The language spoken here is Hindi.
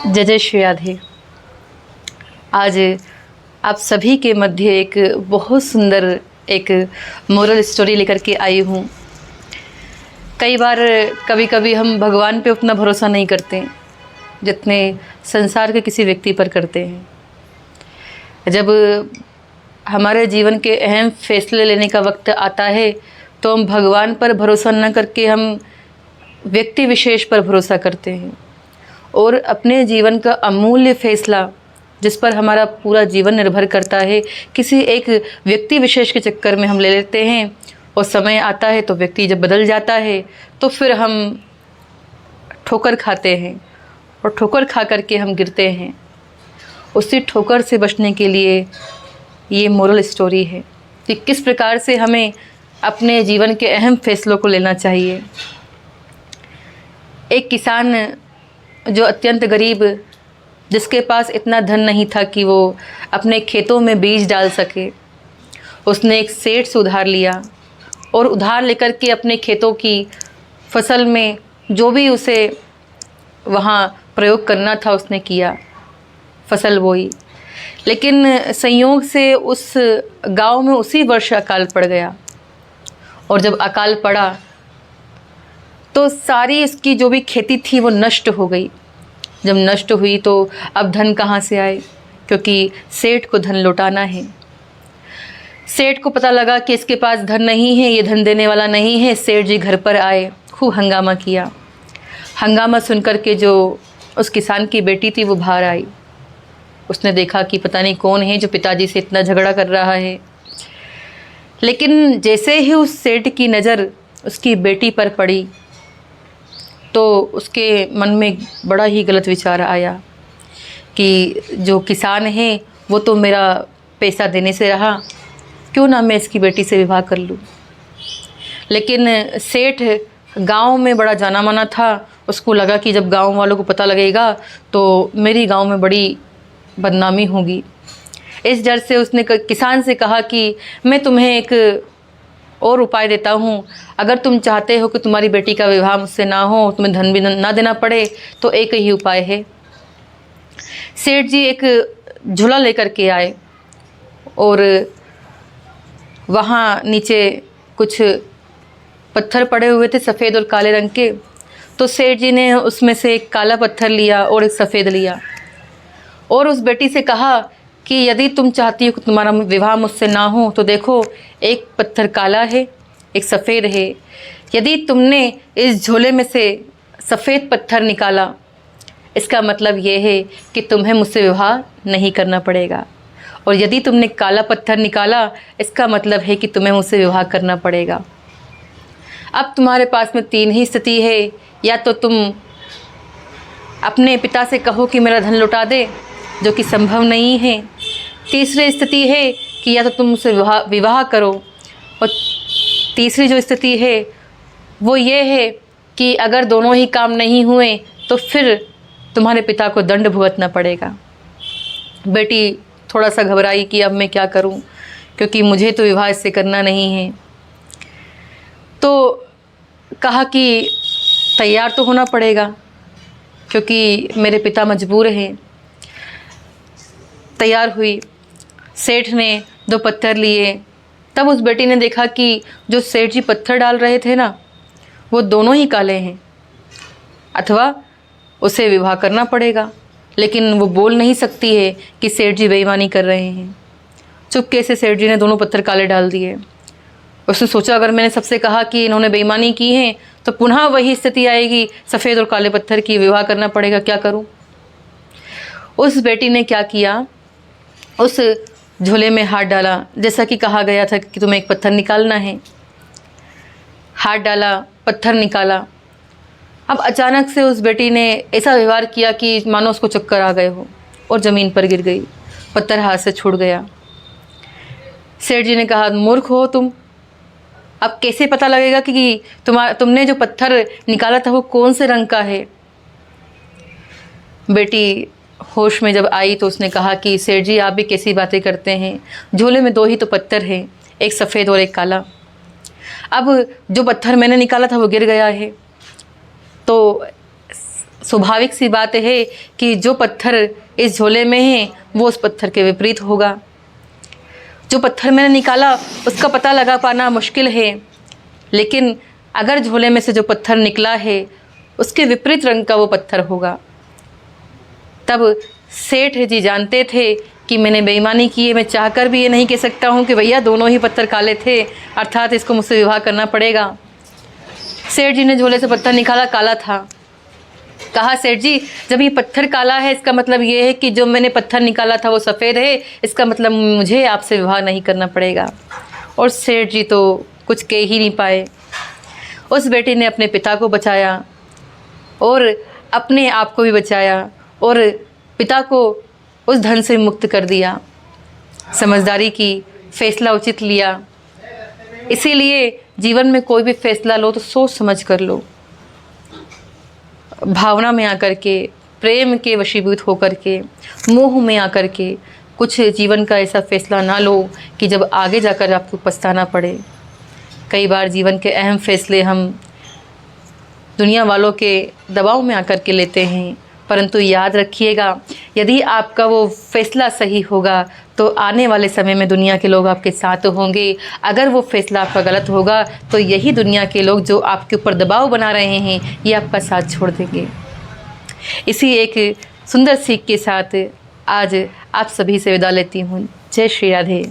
जय जय श्री राधे। आज आप सभी के मध्य एक बहुत सुंदर एक मोरल स्टोरी लेकर के आई हूँ। कई बार कभी कभी हम भगवान पे उतना भरोसा नहीं करते जितने संसार के किसी व्यक्ति पर करते हैं। जब हमारे जीवन के अहम फैसले लेने का वक्त आता है तो हम भगवान पर भरोसा न करके हम व्यक्ति विशेष पर भरोसा करते हैं और अपने जीवन का अमूल्य फैसला जिस पर हमारा पूरा जीवन निर्भर करता है किसी एक व्यक्ति विशेष के चक्कर में हम ले लेते हैं और समय आता है तो व्यक्ति जब बदल जाता है तो फिर हम ठोकर खाते हैं और ठोकर खा करके हम गिरते हैं। उसी ठोकर से बचने के लिए ये मोरल स्टोरी है कि किस प्रकार से हमें अपने जीवन के अहम फैसलों को लेना चाहिए। एक किसान जो अत्यंत गरीब, जिसके पास इतना धन नहीं था कि वो अपने खेतों में बीज डाल सके, उसने एक सेठ से उधार लिया और उधार लेकर के अपने खेतों की फसल में जो भी उसे वहाँ प्रयोग करना था उसने किया, फसल बोई। लेकिन संयोग से उस गांव में उसी वर्ष अकाल पड़ गया और जब अकाल पड़ा तो सारी इसकी जो भी खेती थी वो नष्ट हो गई। जब नष्ट हुई तो अब धन कहाँ से आए, क्योंकि सेठ को धन लौटाना है। सेठ को पता लगा कि इसके पास धन नहीं है, ये धन देने वाला नहीं है। सेठ जी घर पर आए, खूब हंगामा किया। हंगामा सुनकर के जो उस किसान की बेटी थी वो बाहर आई। उसने देखा कि पता नहीं कौन है जो पिताजी से इतना झगड़ा कर रहा है। लेकिन जैसे ही उस सेठ की नज़र उसकी बेटी पर पड़ी तो उसके मन में बड़ा ही गलत विचार आया कि जो किसान है वो तो मेरा पैसा देने से रहा, क्यों ना मैं इसकी बेटी से विवाह कर लूँ। लेकिन सेठ गांव में बड़ा जाना माना था। उसको लगा कि जब गांव वालों को पता लगेगा तो मेरी गांव में बड़ी बदनामी होगी। इस डर से उसने किसान से कहा कि मैं तुम्हें एक और उपाय देता हूँ। अगर तुम चाहते हो कि तुम्हारी बेटी का विवाह मुझसे ना हो, तुम्हें धन भी ना देना पड़े, तो एक ही उपाय है। सेठ जी एक झोला लेकर के आए और वहाँ नीचे कुछ पत्थर पड़े हुए थे सफ़ेद और काले रंग के। तो सेठ जी ने उसमें से एक काला पत्थर लिया और एक सफ़ेद लिया और उस बेटी से कहा कि यदि तुम चाहती हो कि तुम्हारा विवाह मुझसे ना हो तो देखो, एक पत्थर काला है, एक सफ़ेद है। यदि तुमने इस झोले में से सफ़ेद पत्थर निकाला, इसका मतलब ये है कि तुम्हें मुझसे विवाह नहीं करना पड़ेगा, और यदि तुमने काला पत्थर निकाला, इसका मतलब है कि तुम्हें मुझसे विवाह करना पड़ेगा। अब तुम्हारे पास में तीन ही स्थिति है, या तो तुम अपने पिता से कहो कि मेरा धन लौटा दे, जो कि संभव नहीं है। तीसरी स्थिति है कि या तो तुम मुझसे विवाह करो, और तीसरी जो स्थिति है वो ये है कि अगर दोनों ही काम नहीं हुए तो फिर तुम्हारे पिता को दंड भुगतना पड़ेगा। बेटी थोड़ा सा घबराई कि अब मैं क्या करूं, क्योंकि मुझे तो विवाह इससे करना नहीं है। तो कहा कि तैयार तो होना पड़ेगा, क्योंकि मेरे पिता मजबूर हैं। तैयार हुई, सेठ ने 2 पत्थर लिए। तब उस बेटी ने देखा कि जो सेठ जी पत्थर डाल रहे थे ना, वो दोनों ही काले हैं, अथवा उसे विवाह करना पड़ेगा। लेकिन वो बोल नहीं सकती है कि सेठ जी बेईमानी कर रहे हैं। चुपके से सेठ जी ने दोनों पत्थर काले डाल दिए। उसने सोचा, अगर मैंने सबसे कहा कि इन्होंने बेईमानी की है तो पुनः वही स्थिति आएगी, सफ़ेद और काले पत्थर की, विवाह करना पड़ेगा, क्या करूं। उस बेटी ने क्या किया, उस झोले में हाथ डाला, जैसा कि कहा गया था कि तुम्हें एक पत्थर निकालना है। हाथ डाला, पत्थर निकाला। अब अचानक से उस बेटी ने ऐसा व्यवहार किया कि मानो उसको चक्कर आ गए हो और ज़मीन पर गिर गई। पत्थर हाथ से छूट गया। सेठ जी ने कहा, मूर्ख हो तुम, अब कैसे पता लगेगा कि तुमने जो पत्थर निकाला था वो कौन से रंग का है। बेटी होश में जब आई तो उसने कहा कि सेठ जी, आप भी कैसी बातें करते हैं, झोले में 2 ही तो पत्थर हैं, एक सफ़ेद और एक काला। अब जो पत्थर मैंने निकाला था वो गिर गया है, तो स्वाभाविक सी बात है कि जो पत्थर इस झोले में है वो उस पत्थर के विपरीत होगा। जो पत्थर मैंने निकाला उसका पता लगा पाना मुश्किल है, लेकिन अगर झोले में से जो पत्थर निकला है उसके विपरीत रंग का वो पत्थर होगा। तब सेठ जी जानते थे कि मैंने बेईमानी की है। मैं चाहकर भी ये नहीं कह सकता हूँ कि भैया दोनों ही पत्थर काले थे, अर्थात इसको मुझसे विवाह करना पड़ेगा। सेठ जी ने झोले से पत्थर निकाला, काला था। कहा, सेठ जी जब ये पत्थर काला है इसका मतलब ये है कि जो मैंने पत्थर निकाला था वो सफ़ेद है, इसका मतलब मुझे आपसे विवाह नहीं करना पड़ेगा। और सेठ जी तो कुछ कह ही नहीं पाए। उस बेटे ने अपने पिता को बचाया और अपने आप को भी बचाया और पिता को उस धन से मुक्त कर दिया। समझदारी की, फ़ैसला उचित लिया। इसीलिए जीवन में कोई भी फ़ैसला लो तो सोच समझ कर लो। भावना में आकर के, प्रेम के वशीभूत होकर के, मोह में आकर के कुछ जीवन का ऐसा फ़ैसला ना लो कि जब आगे जाकर आपको पछताना पड़े। कई बार जीवन के अहम फ़ैसले हम दुनिया वालों के दबाव में आकर के लेते हैं, परंतु याद रखिएगा यदि आपका वो फ़ैसला सही होगा तो आने वाले समय में दुनिया के लोग आपके साथ होंगे। अगर वो फ़ैसला आपका गलत होगा तो यही दुनिया के लोग जो आपके ऊपर दबाव बना रहे हैं ये आपका साथ छोड़ देंगे। इसी एक सुंदर सीख के साथ आज आप सभी से विदा लेती हूँ। जय श्री राधे।